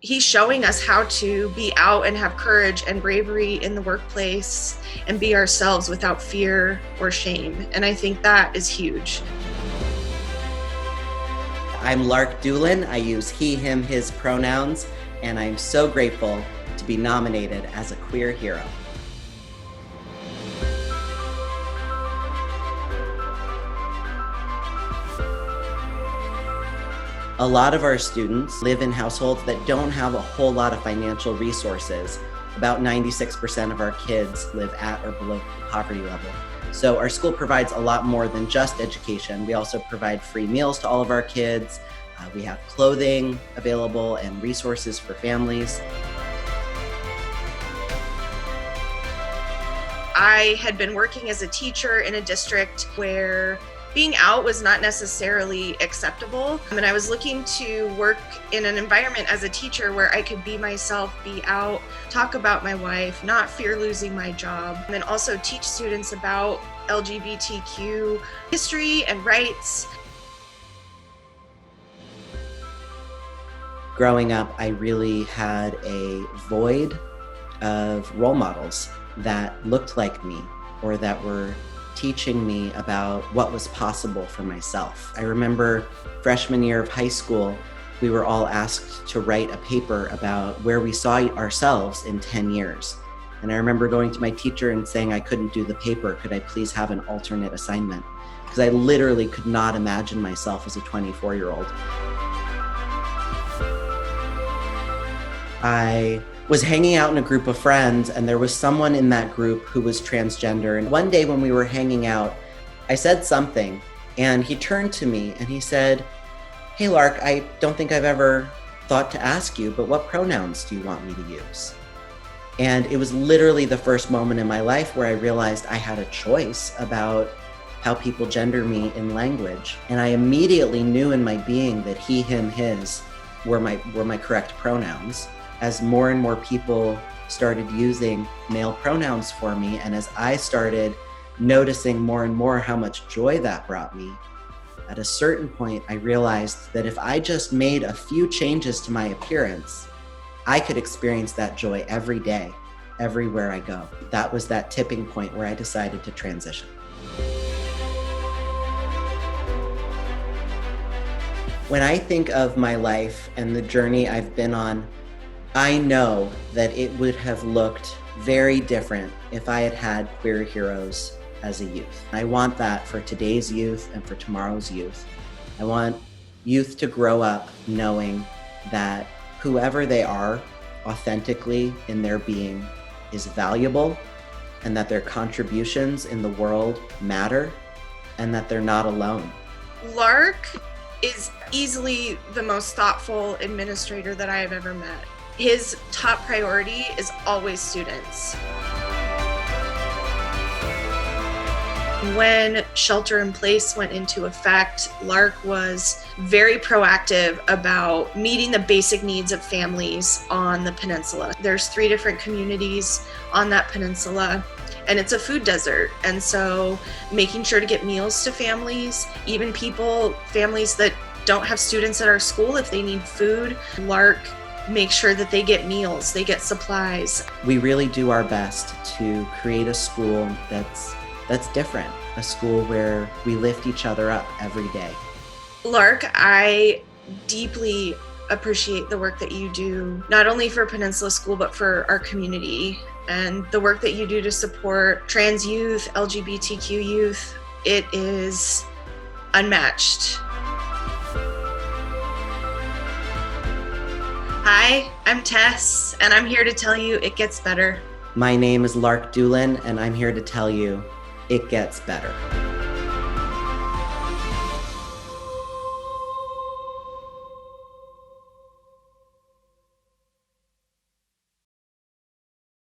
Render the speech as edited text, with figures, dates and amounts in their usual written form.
he's showing us how to be out and have courage and bravery in the workplace and be ourselves without fear or shame. And I think that is huge. I'm Lark Doolan. I use he, him, his pronouns, and I'm so grateful to be nominated as a queer hero. A lot of our students live in households that don't have a whole lot of financial resources. About 96% of our kids live at or below the poverty level. So our school provides a lot more than just education. We also provide free meals to all of our kids. We have clothing available and resources for families. I had been working as a teacher in a district where being out was not necessarily acceptable. And I was looking to work in an environment as a teacher where I could be myself, be out, talk about my wife, not fear losing my job, and then also teach students about LGBTQ history and rights. Growing up, I really had a void of role models that looked like me or that were teaching me about what was possible for myself. I remember freshman year of high school, we were all asked to write a paper about where we saw ourselves in 10 years. And I remember going to my teacher and saying I couldn't do the paper. Could I please have an alternate assignment? Because I literally could not imagine myself as a 24-year-old. I was hanging out in a group of friends, and there was someone in that group who was transgender. And one day when we were hanging out, I said something, and he turned to me and he said, "Hey, Lark, I don't think I've ever thought to ask you, but what pronouns do you want me to use?" And it was literally the first moment in my life where I realized I had a choice about how people gender me in language. And I immediately knew in my being that he, him, his were my correct pronouns. As more and more people started using male pronouns for me, and as I started noticing more and more how much joy that brought me, at a certain point, I realized that if I just made a few changes to my appearance, I could experience that joy every day, everywhere I go. That was that tipping point where I decided to transition. When I think of my life and the journey I've been on, I know that it would have looked very different if I had had queer heroes as a youth. I want that for today's youth and for tomorrow's youth. I want youth to grow up knowing that whoever they are authentically in their being is valuable, and that their contributions in the world matter, and that they're not alone. Lark is easily the most thoughtful administrator that I have ever met. His top priority is always students. When shelter in place went into effect, Lark was very proactive about meeting the basic needs of families on the peninsula. There's 3 different communities on that peninsula, and it's a food desert. And so making sure to get meals to families, even families that don't have students at our school, if they need food, Lark make sure that they get meals, they get supplies. We really do our best to create a school that's different, a school where we lift each other up every day. Lark, I deeply appreciate the work that you do, not only for Peninsula School, but for our community, and the work that you do to support trans youth, LGBTQ youth. It is unmatched. Hi, I'm Tess, and I'm here to tell you it gets better. My name is Lark Doolan, and I'm here to tell you it gets better.